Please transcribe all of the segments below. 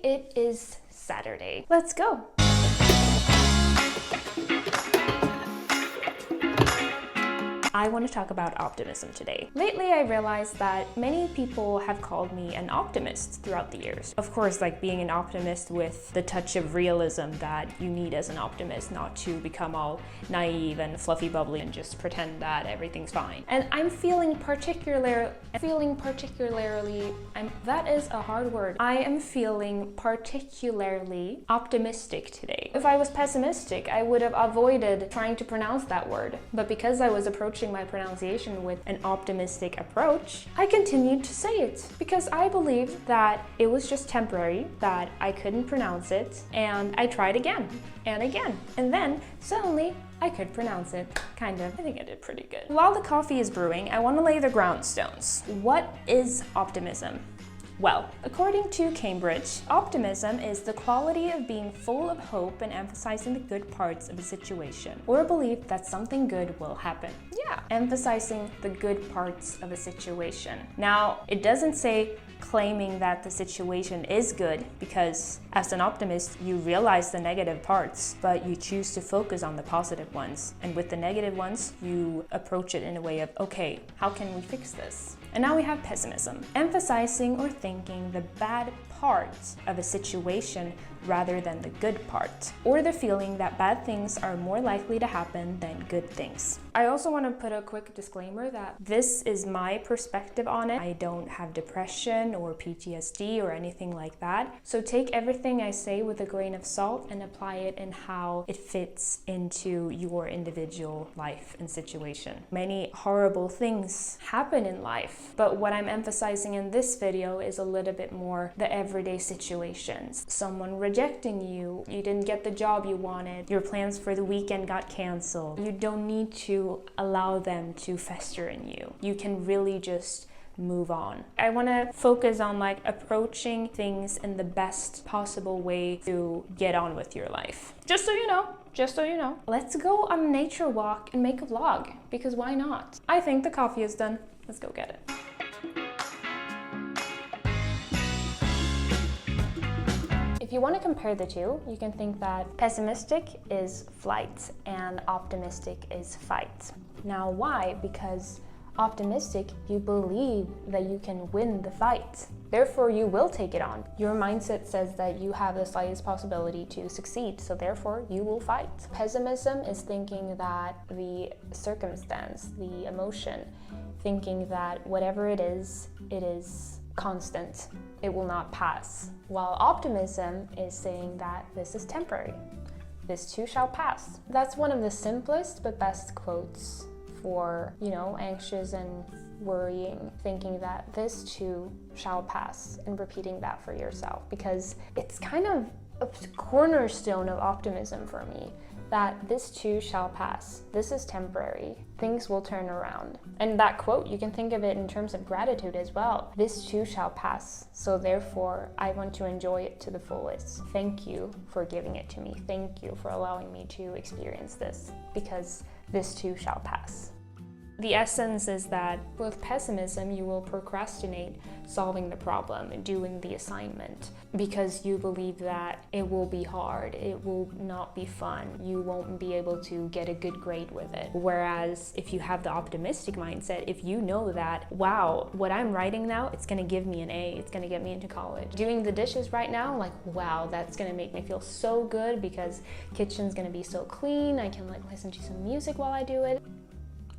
It is Saturday. Let's go. I want to talk about optimism today. Lately, I realized that many people have called me an optimist throughout the years. Of course, like being an optimist with the touch of realism that you need as an optimist, not to become all naive and fluffy bubbly and just pretend that everything's fine. And I'm feeling particularly, that is a hard word. I am feeling particularly optimistic today. If I was pessimistic, I would have avoided trying to pronounce that word. But because I was approaching my pronunciation with an optimistic approach, I continued to say it because I believed that it was just temporary, that I couldn't pronounce it, and I tried again and again. And then suddenly I could pronounce it, kind of. I think I did pretty good. While the coffee is brewing, I want to lay the groundstones. What is optimism? Well, according to Cambridge, optimism is the quality of being full of hope and emphasizing the good parts of a situation, or a belief that something good will happen. Yeah, emphasizing the good parts of a situation. Now, it doesn't say claiming that the situation is good, because as an optimist, you realize the negative parts, but you choose to focus on the positive ones. And with the negative ones, you approach it in a way of, okay, how can we fix this? And now we have pessimism, emphasizing or thinking the bad part of a situation rather than the good part, or the feeling that bad things are more likely to happen than good things. I also want to put a quick disclaimer that this is my perspective on it. I don't have depression or PTSD or anything like that. So take everything I say with a grain of salt and apply it in how it fits into your individual life and situation. Many horrible things happen in life, but what I'm emphasizing in this video is a little bit more the everyday situations. Someone rejecting you, you didn't get the job you wanted, your plans for the weekend got canceled. You don't need to allow them to fester in you. You can really just move on. I want to focus on like approaching things in the best possible way to get on with your life. Just so you know. Let's go on a nature walk and make a vlog, because why not? I think the coffee is done. Let's go get it. If you want to compare the two, you can think that pessimistic is flight and optimistic is fight. Now why? Because optimistic, you believe that you can win the fight. Therefore, you will take it on. Your mindset says that you have the slightest possibility to succeed, so therefore you will fight. Pessimism is thinking that the circumstance, the emotion, thinking that whatever it is constant. It will not pass. While optimism is saying that this is temporary. This too shall pass. That's one of the simplest but best quotes for, anxious and worrying, thinking that this too shall pass, and repeating that for yourself, because it's kind of a cornerstone of optimism for me, that this too shall pass. This is temporary. Things will turn around. And that quote, you can think of it in terms of gratitude as well. This too shall pass. So therefore, I want to enjoy it to the fullest. Thank you for giving it to me. Thank you for allowing me to experience this, because this too shall pass. The essence is that with pessimism, you will procrastinate solving the problem, doing the assignment, because you believe that it will be hard, it will not be fun, you won't be able to get a good grade with it. Whereas if you have the optimistic mindset, if you know that, wow, what I'm writing now, it's gonna give me an A, it's gonna get me into college. Doing the dishes right now, like, wow, that's gonna make me feel so good because kitchen's gonna be so clean, I can listen to some music while I do it.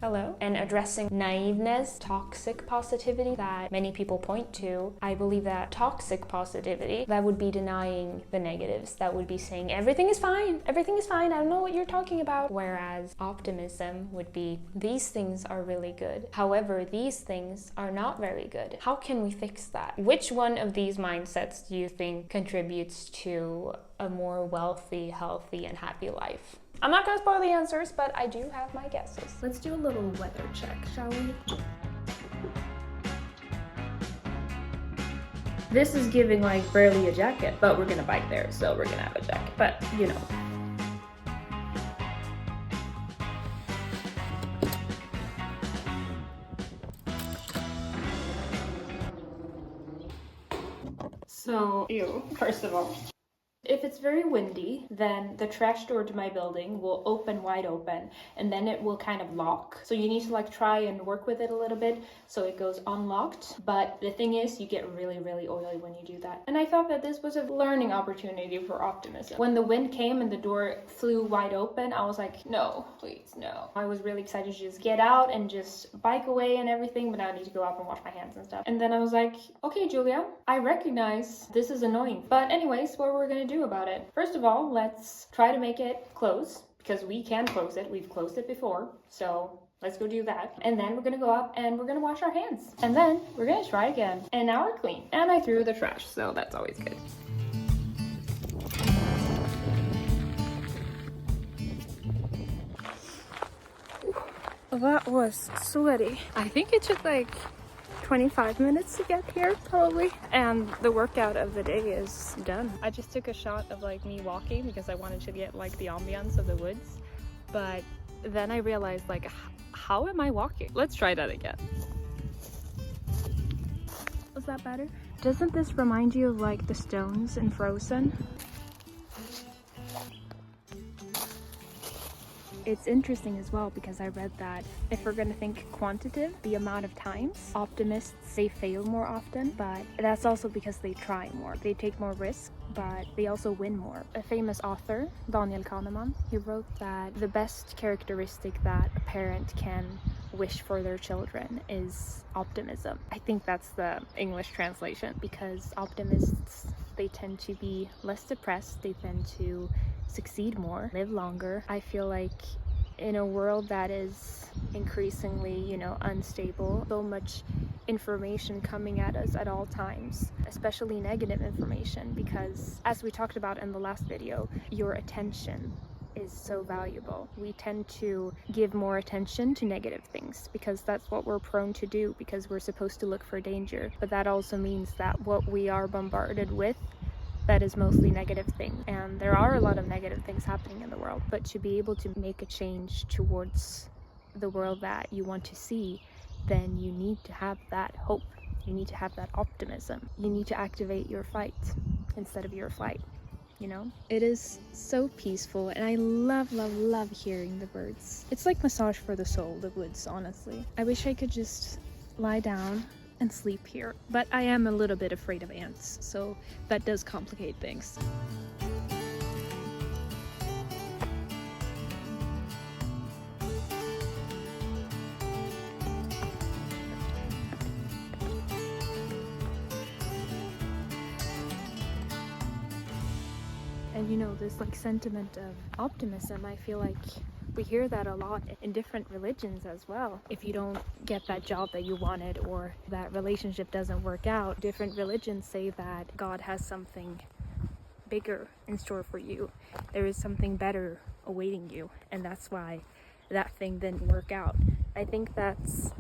Hello? And addressing naiveness, toxic positivity that many people point to. I believe that toxic positivity, that would be denying the negatives. That would be saying, everything is fine, I don't know what you're talking about. Whereas optimism would be, these things are really good. However, these things are not very good. How can we fix that? Which one of these mindsets do you think contributes to a more wealthy, healthy, and happy life? I'm not gonna spoil the answers, but I do have my guesses. Let's do a little weather check, shall we? This is giving barely a jacket, but we're gonna bike there, so we're gonna have a jacket. But, So, ew, first of all. If it's very windy, then the trash door to my building will open wide open and then it will kind of lock. So you need to like try and work with it a little bit so it goes unlocked. But the thing is, you get really, really oily when you do that. And I thought that this was a learning opportunity for optimism. When the wind came and the door flew wide open, I was like, no, please, no. I was really excited to just get out and just bike away and everything, but now I need to go up and wash my hands and stuff. And then I was like, okay, Julia, I recognize this is annoying. But anyways, what we're gonna do about it. First of all, let's try to make it close because we can close it. We've closed it before, so let's go do that. And then we're gonna go up and we're gonna wash our hands. And then we're gonna try again. And now we're clean. And I threw the trash, so that's always good. That was sweaty. I think it took like 25 minutes to get here probably, and the workout of the day is done. I just took a shot of like me walking because I wanted to get like the ambience of the woods, but then I realized like how am I walking? Let's try that again. Was that better? Doesn't this remind you of like the stones in Frozen? It's interesting as well because I read that if we're going to think quantitative, the amount of times optimists they fail more often, but that's also because they try more. They take more risk, but they also win more. A famous author, Daniel Kahneman, he wrote that the best characteristic that a parent can wish for their children is optimism. I think that's the English translation because optimists, they tend to be less depressed, they tend to succeed more, live longer. I feel like in a world that is increasingly, unstable, so much information coming at us at all times, especially negative information, because as we talked about in the last video, your attention is so valuable. We tend to give more attention to negative things because that's what we're prone to do because we're supposed to look for danger. But that also means that what we are bombarded with, that is mostly negative things. And there are a lot of negative things happening in the world, but to be able to make a change towards the world that you want to see, then you need to have that hope. You need to have that optimism. You need to activate your fight instead of your flight. It is so peaceful, and I love hearing the birds. It's like massage for the soul, the woods, honestly. I wish I could just lie down and sleep here, but I am a little bit afraid of ants, so that does complicate things. And this like sentiment of optimism, I feel like we hear that a lot in different religions as well. If you don't get that job that you wanted or that relationship doesn't work out, different religions say that God has something bigger in store for you. There is something better awaiting you, and that's why that thing didn't work out. I think that's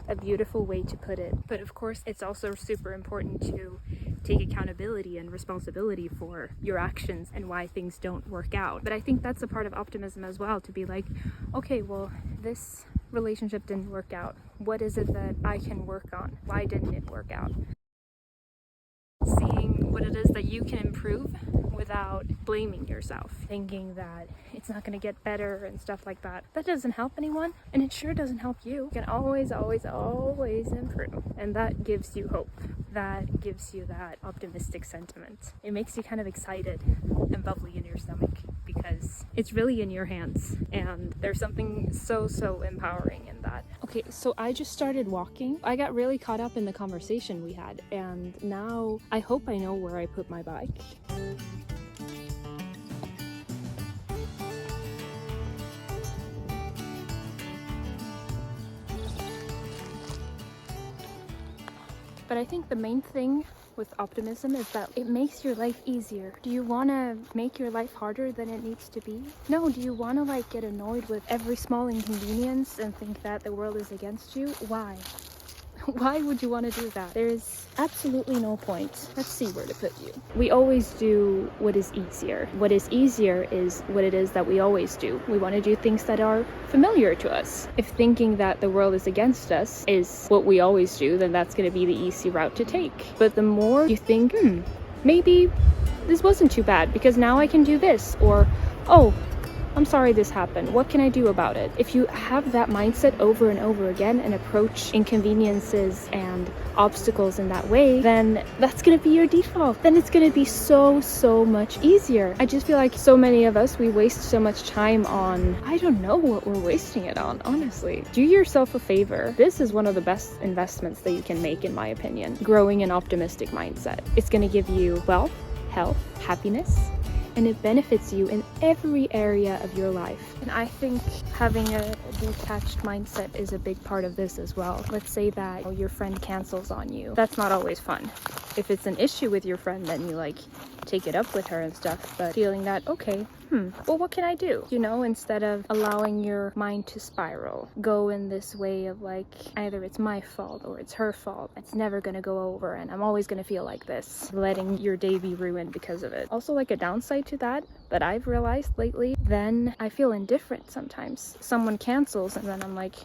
a beautiful way to put it. But of course, it's also super important to take accountability and responsibility for your actions and why things don't work out. But I think that's a part of optimism as well, to be like, okay, well, this relationship didn't work out. What is it that I can work on? Why didn't it work out? Seeing what it is that you can improve without blaming yourself, thinking that it's not going to get better and stuff like that. That doesn't help anyone, and it sure doesn't help you. You can always improve, and that gives you hope. That gives you that optimistic sentiment. It makes you kind of excited and bubbly in your stomach because it's really in your hands, and there's something so empowering in that. Okay, so I just started walking. I got really caught up in the conversation we had, and now I hope I know where I put my bike. But I think the main thing with optimism is that it makes your life easier. Do you want to make your life harder than it needs to be? No. Do you want to get annoyed with every small inconvenience and think that the world is against you? Why? Why would you want to do that? There's absolutely no point. Let's see where to put you. We always do what is easier. What is easier is what it is that we always do. We want to do things that are familiar to us. If thinking that the world is against us is what we always do, then that's going to be the easy route to take. But the more you think, maybe this wasn't too bad because now I can do this, or, oh, I'm sorry this happened. What can I do about it? If you have that mindset over and over again and approach inconveniences and obstacles in that way, then that's gonna be your default. Then it's gonna be so much easier. I just feel like so many of us, we waste so much time on, I don't know what we're wasting it on, honestly. Do yourself a favor. This is one of the best investments that you can make, in my opinion. Growing an optimistic mindset. It's gonna give you wealth, health, happiness, and it benefits you in every area of your life. And I think having a detached mindset is a big part of this as well. Let's say that your friend cancels on you. That's not always fun. If it's an issue with your friend, then you like take it up with her and stuff, but feeling that, okay, well, what can I do? You know, instead of allowing your mind to spiral, go in this way of like, either it's my fault or it's her fault. It's never gonna go over and I'm always gonna feel like this, letting your day be ruined because of it. Also, like a downside to that I've realized lately, then I feel indifferent sometimes. Someone cancels and then I'm like,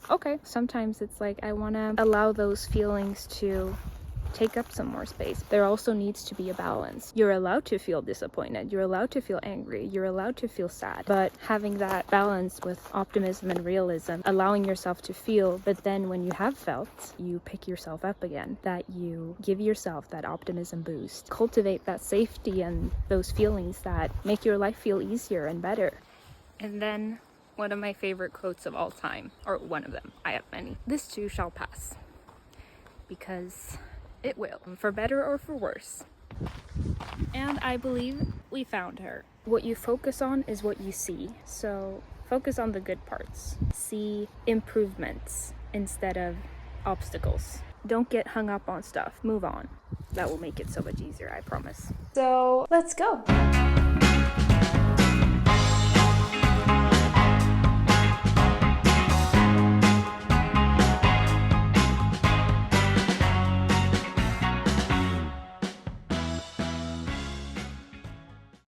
okay. Sometimes it's like I wanna allow those feelings to take up some more space. There also needs to be a balance. You're allowed to feel disappointed, you're allowed to feel angry, you're allowed to feel sad, but having that balance with optimism and realism, allowing yourself to feel, but then when you have felt, you pick yourself up again, that you give yourself that optimism boost. Cultivate that safety and those feelings that make your life feel easier and better. And then one of my favorite quotes of all time, or one of them, I have many. This too shall pass. Because it will, for better or for worse. And I believe we found her. What you focus on is what you see. So focus on the good parts. See improvements instead of obstacles. Don't get hung up on stuff. Move on. That will make it so much easier, I promise. So let's go.